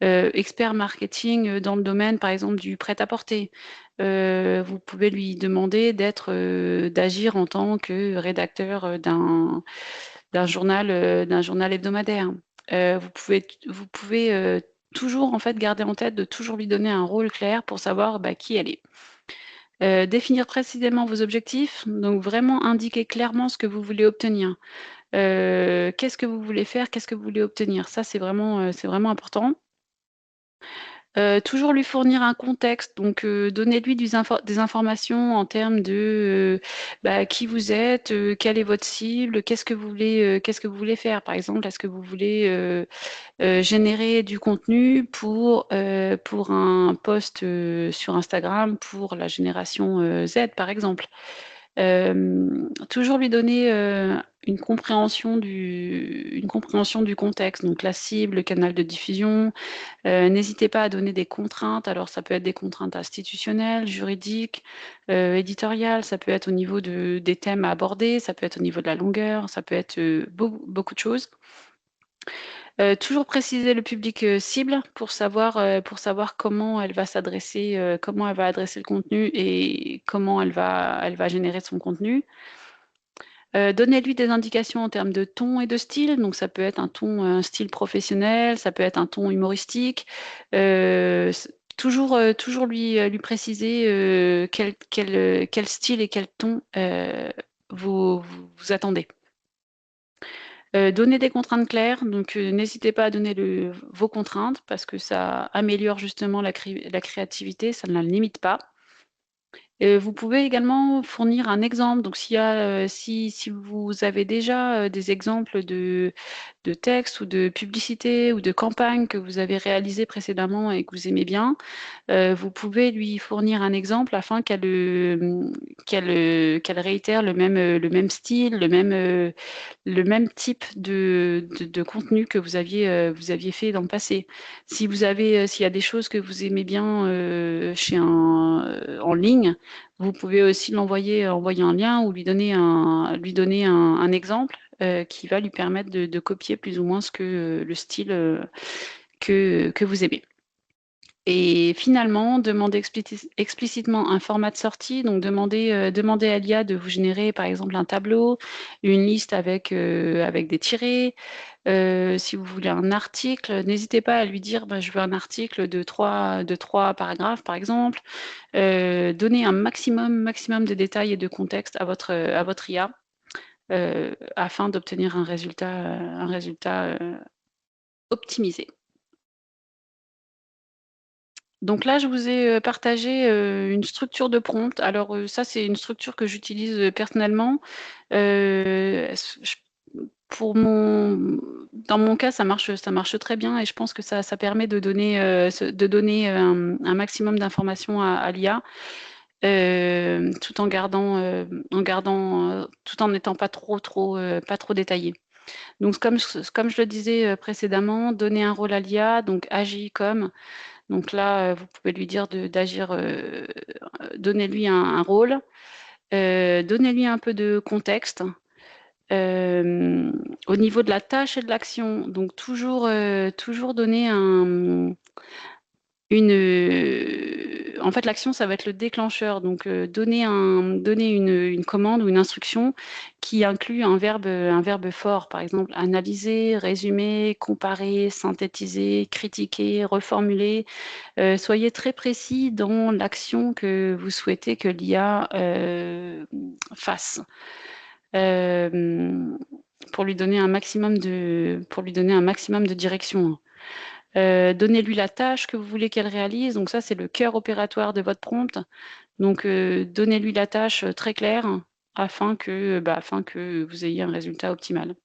Speaker 1: expert marketing dans le domaine, par exemple, du prêt-à-porter. Vous pouvez lui demander d'agir en tant que rédacteur d'un journal hebdomadaire. Vous pouvez toujours en fait garder en tête de toujours lui donner un rôle clair pour savoir qui elle est. Définir précisément vos objectifs, donc vraiment indiquer clairement ce que vous voulez obtenir. Qu'est-ce que vous voulez faire, qu'est-ce que vous voulez obtenir? Ça, c'est vraiment important. Toujours lui fournir un contexte, donc donnez-lui des informations en termes de qui vous êtes, quelle est votre cible, qu'est-ce que vous voulez faire. Par exemple, est-ce que vous voulez générer du contenu pour un post sur Instagram pour la génération Z, par exemple. Toujours lui donner une compréhension du contexte, donc la cible, le canal de diffusion. N'hésitez pas à donner des contraintes. Alors, ça peut être des contraintes institutionnelles, juridiques, éditoriales, ça peut être au niveau des thèmes à aborder, ça peut être au niveau de la longueur, ça peut être beaucoup de choses. Toujours préciser le public cible pour savoir comment elle va s'adresser, comment elle va adresser le contenu et comment elle va générer son contenu. Donnez-lui des indications en termes de ton et de style. Donc, ça peut être un style professionnel, ça peut être un ton humoristique. Toujours lui préciser quel style et quel ton vous attendez. Donner des contraintes claires, donc n'hésitez pas à donner vos contraintes parce que ça améliore justement la créativité, ça ne la limite pas. Vous pouvez également fournir un exemple. Donc, si vous avez déjà des exemples de textes ou de publicités ou de campagnes que vous avez réalisées précédemment et que vous aimez bien, vous pouvez lui fournir un exemple afin qu'elle réitère le même style, le même type de contenu que vous aviez fait dans le passé. S'il y a des choses que vous aimez bien en ligne, vous pouvez aussi envoyer un lien ou lui donner un exemple qui va lui permettre de copier plus ou moins le style que vous aimez. Et finalement, demandez explicitement un format de sortie. Donc, demandez à l'IA de vous générer, par exemple, un tableau, une liste avec des tirets. Si vous voulez un article, n'hésitez pas à lui dire, je veux un article de trois paragraphes, par exemple. Donnez un maximum de détails et de contexte à votre IA afin d'obtenir un résultat optimisé. Donc là, je vous ai partagé une structure de prompt. Alors ça, c'est une structure que j'utilise personnellement. Dans mon cas, ça marche très bien et je pense que ça permet de donner un maximum d'informations à l'IA tout en n'étant pas trop détaillé. Donc comme je le disais précédemment, donner un rôle à l'IA, donc agis comme. Donc là, vous pouvez lui dire d'agir, donnez-lui un rôle, donnez-lui un peu de contexte, Au niveau de la tâche et de l'action, donc toujours donner en fait, l'action, ça va être le déclencheur. Donc, donner une commande ou une instruction qui inclut un verbe fort. Par exemple, analyser, résumer, comparer, synthétiser, critiquer, reformuler. Soyez très précis dans l'action que vous souhaitez que l'IA fasse. Pour lui donner un maximum de direction. Donnez-lui la tâche que vous voulez qu'elle réalise. Donc ça, c'est le cœur opératoire de votre prompt. Donc, donnez-lui la tâche très claire afin que vous ayez un résultat optimal.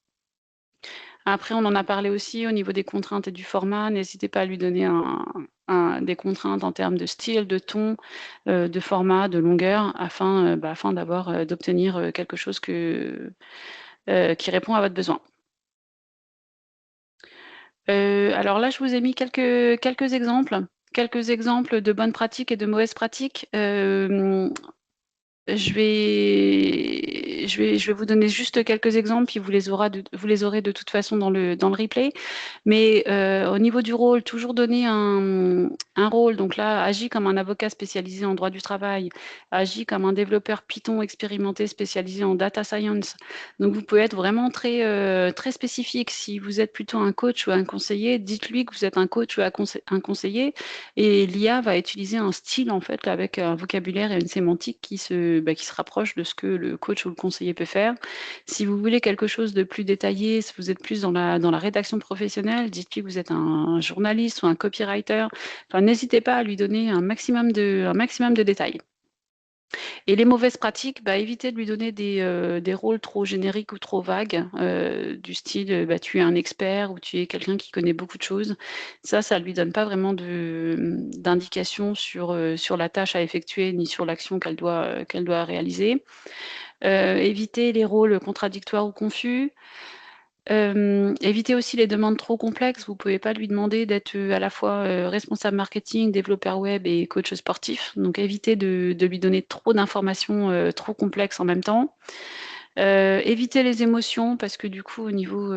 Speaker 1: Après, on en a parlé aussi au niveau des contraintes et du format. N'hésitez pas à lui donner des contraintes en termes de style, de ton, de format, de longueur, afin d'obtenir quelque chose qui répond à votre besoin. Alors là, je vous ai mis quelques exemples de bonnes pratiques et de mauvaises pratiques. Je vais vous donner juste quelques exemples, puis vous les aurez de toute façon dans le replay. Mais au niveau du rôle, toujours donner un rôle. Donc là, agis comme un avocat spécialisé en droit du travail, agis comme un développeur Python expérimenté spécialisé en data science. Donc vous pouvez être vraiment très spécifique. Si vous êtes plutôt un coach ou un conseiller, dites-lui que vous êtes un coach ou un conseiller. Et l'IA va utiliser un style en fait avec un vocabulaire et une sémantique qui se rapproche de ce que le coach ou le conseiller peut faire. Si vous voulez quelque chose de plus détaillé, si vous êtes plus dans la rédaction professionnelle, dites-lui que vous êtes un journaliste ou un copywriter. Enfin, n'hésitez pas à lui donner un maximum de détails. Et les mauvaises pratiques, évitez de lui donner des rôles trop génériques ou trop vagues, du style tu es un expert ou tu es quelqu'un qui connaît beaucoup de choses. Ça ne lui donne pas vraiment d'indication sur la tâche à effectuer ni sur l'action qu'elle doit réaliser. Évitez les rôles contradictoires ou confus. Évitez aussi les demandes trop complexes. Vous ne pouvez pas lui demander d'être à la fois responsable marketing, développeur web et coach sportif. Donc évitez de lui donner trop d'informations trop complexes en même temps. Évitez les émotions parce que du coup au niveau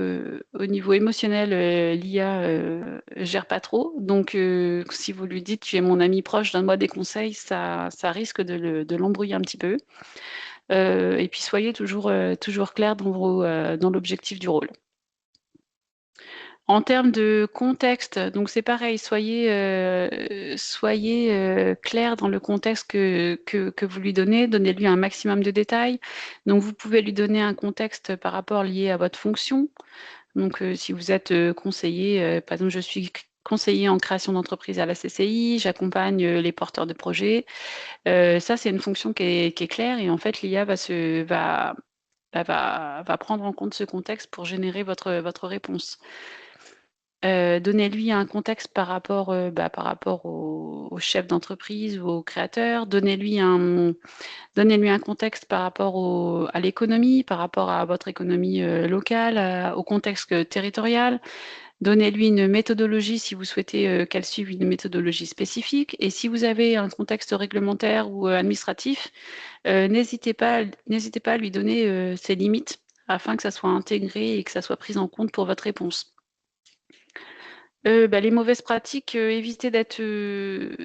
Speaker 1: émotionnel, l'IA gère pas trop. Donc si vous lui dites tu es mon ami proche, donne-moi des conseils, ça risque de l'embrouiller un petit peu. Et puis soyez toujours clair dans l'objectif du rôle. En termes de contexte, donc c'est pareil, soyez clair dans le contexte que vous lui donnez, donnez-lui un maximum de détails. Donc vous pouvez lui donner un contexte par rapport lié à votre fonction. Donc si vous êtes conseiller, par exemple, je suis conseiller en création d'entreprise à la CCI, j'accompagne les porteurs de projets. Ça, c'est une fonction qui est claire et en fait, l'IA va prendre en compte ce contexte pour générer votre réponse. Donnez-lui un contexte par rapport au chef d'entreprise ou au créateur. Donnez-lui un contexte par rapport à l'économie, par rapport à votre économie locale, au contexte territorial. Donnez-lui une méthodologie si vous souhaitez qu'elle suive une méthodologie spécifique. Et si vous avez un contexte réglementaire ou administratif, n'hésitez pas à lui donner ses limites afin que ça soit intégré et que ça soit pris en compte pour votre réponse. Les mauvaises pratiques, évitez de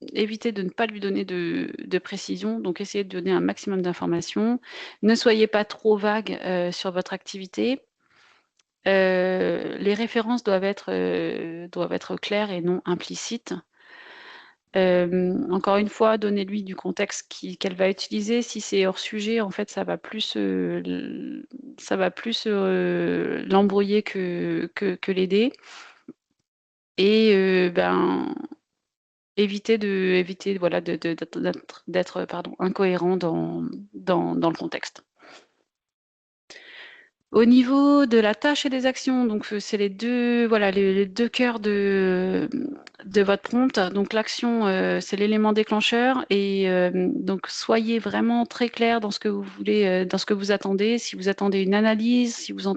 Speaker 1: ne pas lui donner de précision, donc essayez de donner un maximum d'informations. Ne soyez pas trop vague sur votre activité. Les références doivent être claires et non implicites. Encore une fois, donnez-lui du contexte qu'elle va utiliser. Si c'est hors sujet, en fait, ça va plus l'embrouiller que l'aider. Et éviter d'être incohérent dans le contexte. Au niveau de la tâche et des actions, donc c'est les deux cœurs de votre prompt. Donc l'action, c'est l'élément déclencheur et donc soyez vraiment très clair dans ce que vous voulez, dans ce que vous attendez. Si vous attendez une analyse, si vous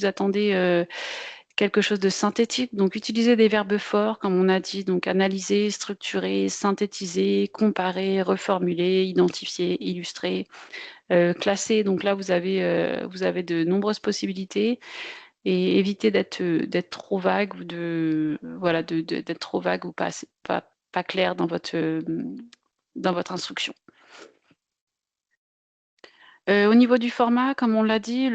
Speaker 1: attendez quelque chose de synthétique. Donc, utiliser des verbes forts, comme on a dit, donc analyser, structurer, synthétiser, comparer, reformuler, identifier, illustrer, classer. Donc là, vous avez de nombreuses possibilités et éviter d'être trop vague ou d'être trop vague ou pas clair dans votre instruction. Au niveau du format, comme on l'a dit,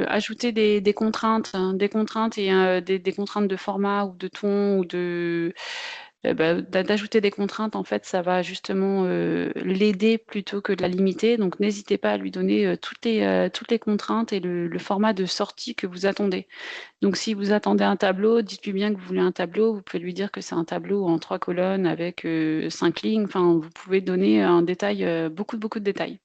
Speaker 1: ajouter des contraintes, hein, des contraintes et des contraintes de format ou de ton ou d'ajouter des contraintes, en fait, ça va justement l'aider plutôt que de la limiter. Donc, n'hésitez pas à lui donner toutes les contraintes et le format de sortie que vous attendez. Donc, si vous attendez un tableau, dites-lui bien que vous voulez un tableau. Vous pouvez lui dire que c'est un tableau en 3 colonnes avec 5 lignes. Enfin, vous pouvez donner un détail, beaucoup de détails.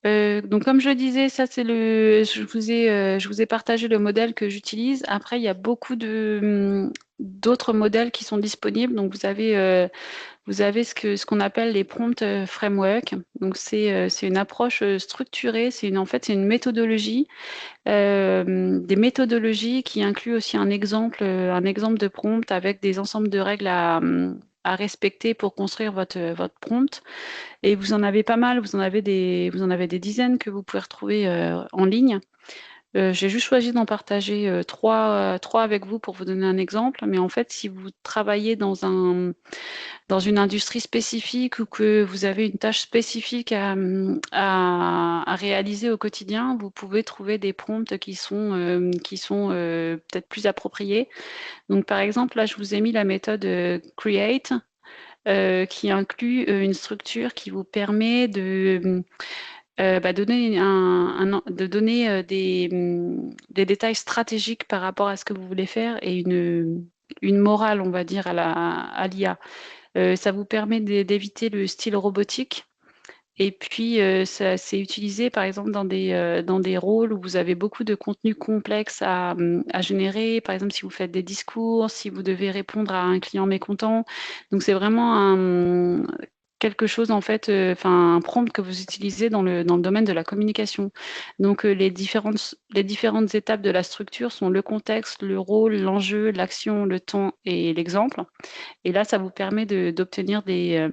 Speaker 1: Donc comme je le disais, ça c'est je vous ai partagé le modèle que j'utilise. Après, il y a beaucoup d'autres modèles qui sont disponibles. Donc vous avez ce qu'on appelle les prompt framework. Donc c'est une approche structurée. En fait c'est une méthodologie, des méthodologies qui incluent aussi un exemple de prompt avec des ensembles de règles à respecter pour construire votre prompt. Et vous en avez pas mal, vous en avez des dizaines que vous pouvez retrouver en ligne. J'ai juste choisi d'en partager trois avec vous pour vous donner un exemple. Mais en fait, si vous travaillez dans une industrie spécifique ou que vous avez une tâche spécifique à réaliser au quotidien, vous pouvez trouver des prompts qui sont peut-être plus appropriés. Donc, par exemple, là, je vous ai mis la méthode Create qui inclut une structure qui vous permet de donner des détails stratégiques par rapport à ce que vous voulez faire et une morale, on va dire, à l'IA. Ça vous permet d'éviter le style robotique. Et puis, ça c'est utilisé, par exemple, dans des rôles où vous avez beaucoup de contenu complexe à générer. Par exemple, si vous faites des discours, si vous devez répondre à un client mécontent. Donc, c'est vraiment quelque chose, en fait, enfin, un prompt que vous utilisez dans le domaine de la communication. Donc, les différentes étapes de la structure sont le contexte, le rôle, l'enjeu, l'action, le temps et l'exemple. Et là, ça vous permet d'obtenir des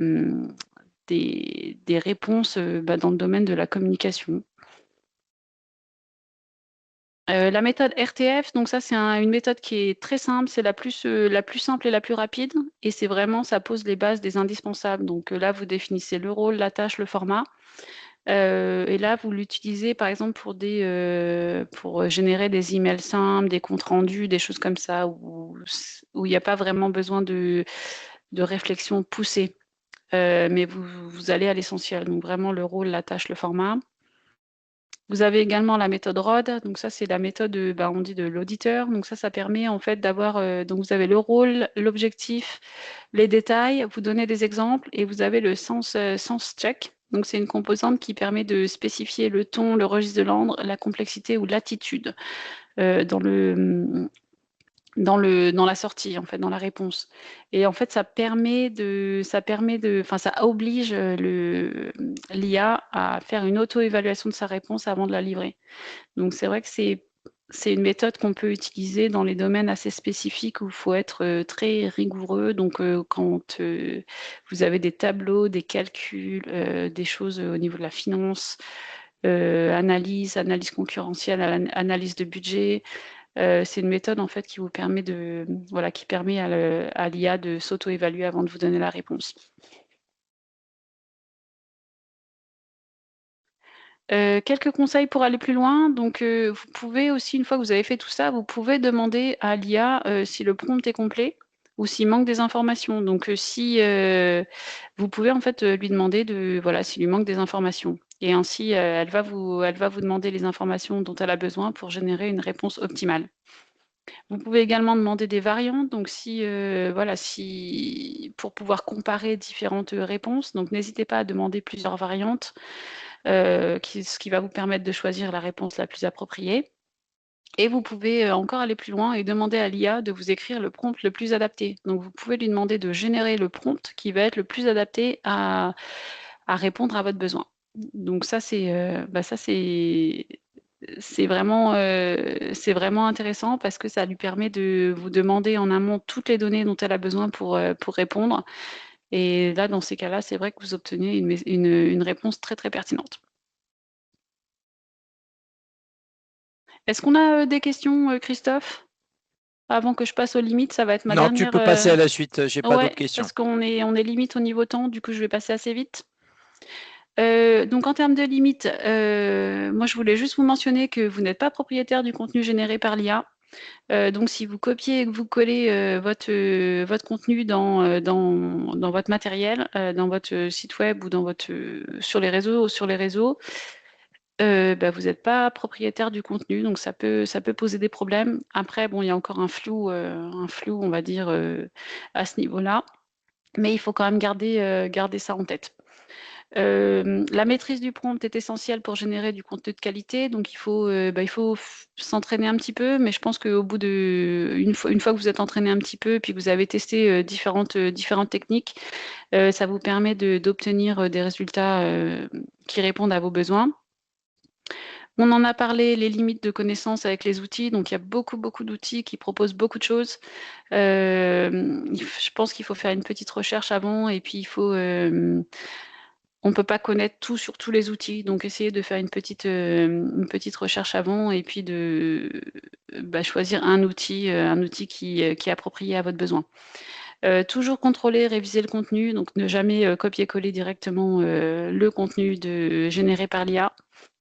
Speaker 1: réponses dans le domaine de la communication. La méthode RTF, donc ça c'est une méthode qui est très simple, c'est la plus simple et la plus rapide, et c'est vraiment, ça pose les bases des indispensables. Donc là, vous définissez le rôle, la tâche, le format, et là, vous l'utilisez par exemple pour générer des emails simples, des comptes rendus, des choses comme ça, où il n'y a pas vraiment besoin de réflexion poussée. Mais vous allez à l'essentiel. Donc vraiment le rôle, la tâche, le format. Vous avez également la méthode ROD. Donc ça, c'est la méthode, on dit de l'auditeur. Donc ça permet en fait d'avoir, donc vous avez le rôle, l'objectif, les détails, vous donnez des exemples et vous avez le sens check. Donc c'est une composante qui permet de spécifier le ton, le registre de l'ordre, la complexité ou l'attitude dans dans la sortie, en fait, dans la réponse. Et en fait, enfin, ça oblige l'IA à faire une auto-évaluation de sa réponse avant de la livrer. Donc, c'est vrai que c'est une méthode qu'on peut utiliser dans les domaines assez spécifiques où il faut être très rigoureux. Donc, quand vous avez des tableaux, des calculs, des choses au niveau de la finance, analyse concurrentielle, analyse de budget, c'est une méthode en fait qui vous permet qui permet à l'IA de s'auto-évaluer avant de vous donner la réponse. Quelques conseils pour aller plus loin. Donc, vous pouvez aussi, une fois que vous avez fait tout ça, vous pouvez demander à l'IA si le prompt est complet ou s'il manque des informations. Donc, si vous pouvez en fait lui demander s'il lui manque des informations. Et ainsi, elle va vous demander les informations dont elle a besoin pour générer une réponse optimale. Vous pouvez également demander des variantes, donc si pour pouvoir comparer différentes réponses. Donc n'hésitez pas à demander plusieurs variantes, ce qui va vous permettre de choisir la réponse la plus appropriée. Et vous pouvez encore aller plus loin et demander à l'IA de vous écrire le prompt le plus adapté. Donc vous pouvez lui demander de générer le prompt qui va être le plus adapté à répondre à votre besoin. Donc ça, c'est vraiment intéressant parce que ça lui permet de vous demander en amont toutes les données dont elle a besoin pour répondre. Et là, dans ces cas-là, c'est vrai que vous obtenez une réponse très, très pertinente. Est-ce qu'on a des questions, Christophe? Avant que je passe aux limites, ça va être ma
Speaker 2: Non, tu
Speaker 1: dernière.
Speaker 2: peux passer à la suite. J'ai pas
Speaker 1: Ouais,
Speaker 2: d'autres questions.
Speaker 1: parce qu'on est limite au niveau temps, du coup, je vais passer assez vite. Donc en termes de limites, moi, je voulais juste vous mentionner que vous n'êtes pas propriétaire du contenu généré par l'IA. Donc si vous copiez et que vous collez votre contenu dans votre matériel, dans votre site web ou sur les réseaux, bah, vous n'êtes pas propriétaire du contenu, donc ça peut poser des problèmes. Après, bon, il y a encore un flou, on va dire, à ce niveau-là, mais il faut quand même garder ça en tête. La maîtrise du prompt est essentielle pour générer du contenu de qualité, donc il faut s'entraîner un petit peu, mais je pense qu'au bout une fois que vous êtes entraîné un petit peu et puis que vous avez testé différentes techniques, ça vous permet d'obtenir des résultats qui répondent à vos besoins. On en a parlé, les limites de connaissances avec les outils. Donc, il y a beaucoup, beaucoup d'outils qui proposent beaucoup de choses. Je pense qu'il faut faire une petite recherche avant et puis on ne peut pas connaître tout sur tous les outils. Donc, essayez de faire une petite recherche avant et puis de choisir un outil qui est approprié à votre besoin. Toujours contrôler, réviser le contenu. Donc, ne jamais copier-coller directement le contenu généré par l'IA.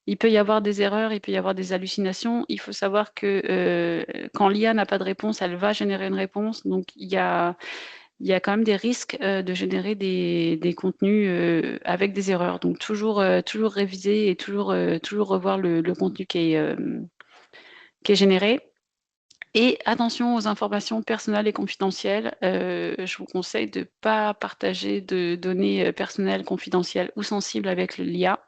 Speaker 1: Il peut y avoir des erreurs, il peut y avoir des hallucinations. Il faut savoir que quand l'IA n'a pas de réponse, elle va générer une réponse. Donc, il y a quand même des risques de générer des contenus avec des erreurs. Donc, toujours réviser et toujours revoir le contenu qui est généré. Et attention aux informations personnelles et confidentielles. Je vous conseille de ne pas partager de données personnelles, confidentielles ou sensibles avec l'IA.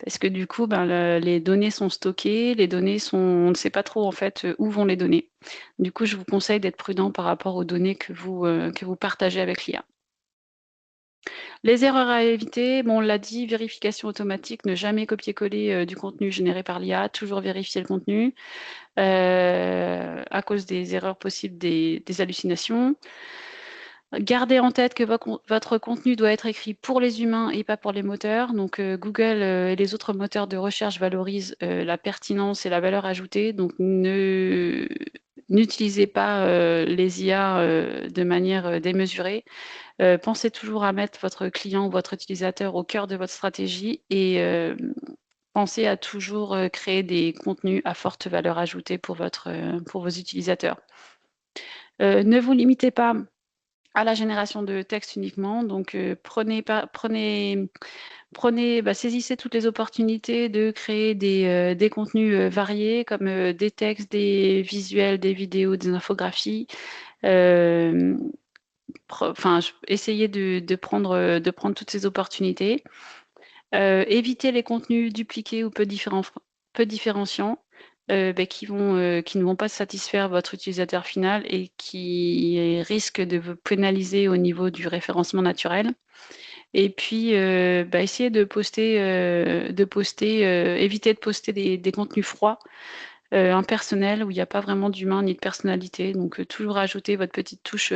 Speaker 1: Parce que du coup, les données sont stockées, on ne sait pas trop en fait où vont les données. Du coup, je vous conseille d'être prudent par rapport aux données que vous partagez avec l'IA. Les erreurs à éviter, bon, on l'a dit, vérification automatique, ne jamais copier-coller du contenu généré par l'IA, toujours vérifier le contenu à cause des erreurs possibles, des hallucinations. Gardez en tête que votre contenu doit être écrit pour les humains et pas pour les moteurs. Donc Google et les autres moteurs de recherche valorisent la pertinence et la valeur ajoutée. Donc n'utilisez pas les IA de manière démesurée. Pensez toujours à mettre votre client ou votre utilisateur au cœur de votre stratégie et pensez à toujours créer des contenus à forte valeur ajoutée pour vos utilisateurs. Ne vous limitez pas à la génération de texte uniquement. Donc, saisissez toutes les opportunités de créer des contenus variés comme des textes, des visuels, des vidéos, des infographies. Essayez de prendre toutes ces opportunités. Évitez les contenus dupliqués ou peu différenciants. Qui ne vont pas satisfaire votre utilisateur final et qui risquent de vous pénaliser au niveau du référencement naturel. Et puis, essayez éviter de poster des contenus froids, impersonnels, où il n'y a pas vraiment d'humain ni de personnalité. Donc, toujours ajouter votre petite touche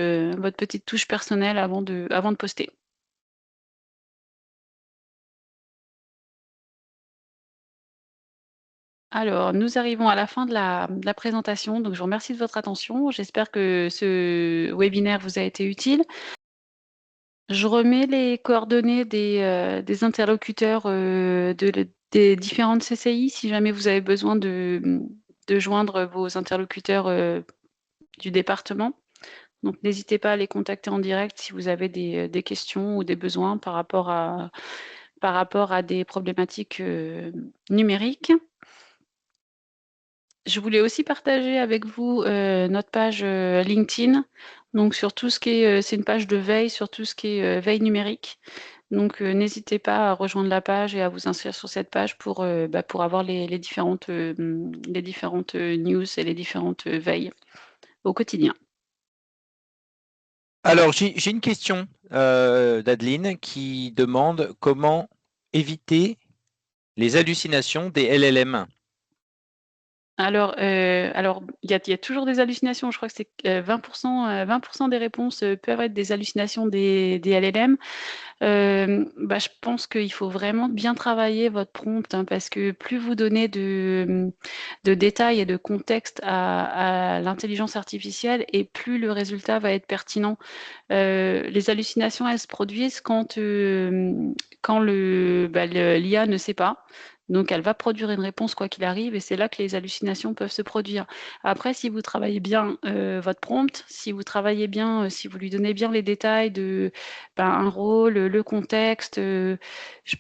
Speaker 1: personnelle avant de poster. Alors, nous arrivons à la fin de la présentation. Donc, je vous remercie de votre attention. J'espère que ce webinaire vous a été utile. Je remets les coordonnées des interlocuteurs des différentes CCI si jamais vous avez besoin de joindre vos interlocuteurs du département. Donc, n'hésitez pas à les contacter en direct si vous avez des questions ou des besoins par rapport à des problématiques numériques. Je voulais aussi partager avec vous notre page LinkedIn. Donc, sur tout ce qui est, c'est une page de veille sur tout ce qui est veille numérique. Donc, n'hésitez pas à rejoindre la page et à vous inscrire sur cette page pour avoir les différentes news et les différentes veilles au quotidien.
Speaker 2: Alors, j'ai une question d'Adeline qui demande comment éviter les hallucinations des LLM.
Speaker 1: Alors, il y a toujours des hallucinations. Je crois que c'est 20% des réponses peuvent être des hallucinations des LLM. Je pense qu'il faut vraiment bien travailler votre prompt, hein, parce que plus vous donnez de détails et de contexte à l'intelligence artificielle, et plus le résultat va être pertinent. Les hallucinations, elles se produisent quand l'IA ne sait pas. Donc, elle va produire une réponse quoi qu'il arrive, et c'est là que les hallucinations peuvent se produire. Après, si vous travaillez bien votre prompt, si vous travaillez bien, si vous lui donnez bien les détails de un rôle, le contexte, je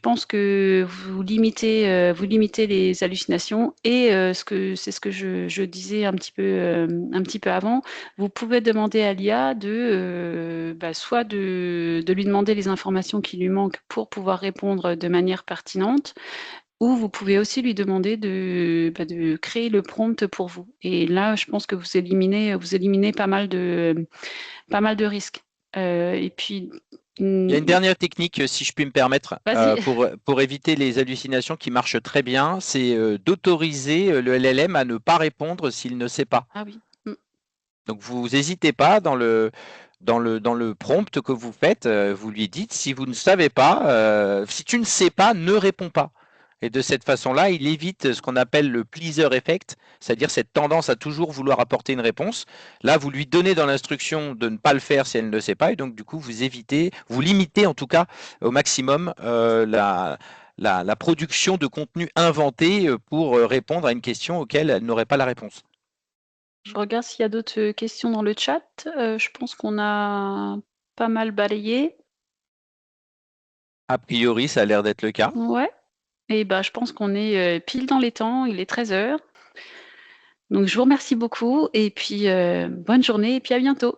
Speaker 1: pense que vous limitez les hallucinations. Et c'est ce que je disais un petit peu avant. Vous pouvez demander à l'IA soit de lui demander les informations qui lui manquent pour pouvoir répondre de manière pertinente, ou vous pouvez aussi lui demander de créer le prompt pour vous. Et là, je pense que vous éliminez pas mal de risques. Et puis,
Speaker 2: Il y a une
Speaker 1: mm,
Speaker 2: dernière technique, si je puis me permettre,
Speaker 1: vas-y.
Speaker 2: pour éviter les hallucinations qui marchent très bien, c'est d'autoriser le LLM à ne pas répondre s'il ne sait pas.
Speaker 1: Ah oui.
Speaker 2: Donc vous n'hésitez pas dans le prompt que vous faites, vous lui dites si vous ne savez pas, si tu ne sais pas, ne réponds pas. Et de cette façon-là, il évite ce qu'on appelle le pleaser effect, c'est-à-dire cette tendance à toujours vouloir apporter une réponse. Là, vous lui donnez dans l'instruction de ne pas le faire si elle ne le sait pas, et donc du coup, vous limitez en tout cas au maximum la production de contenu inventé pour répondre à une question auquel elle n'aurait pas la réponse.
Speaker 1: Je regarde s'il y a d'autres questions dans le chat. Je pense qu'on a pas mal balayé.
Speaker 2: A priori, ça a l'air d'être le cas.
Speaker 1: Ouais. Et je pense qu'on est pile dans les temps. Il est 13 heures. Donc, je vous remercie beaucoup. Et puis, bonne journée et puis à bientôt.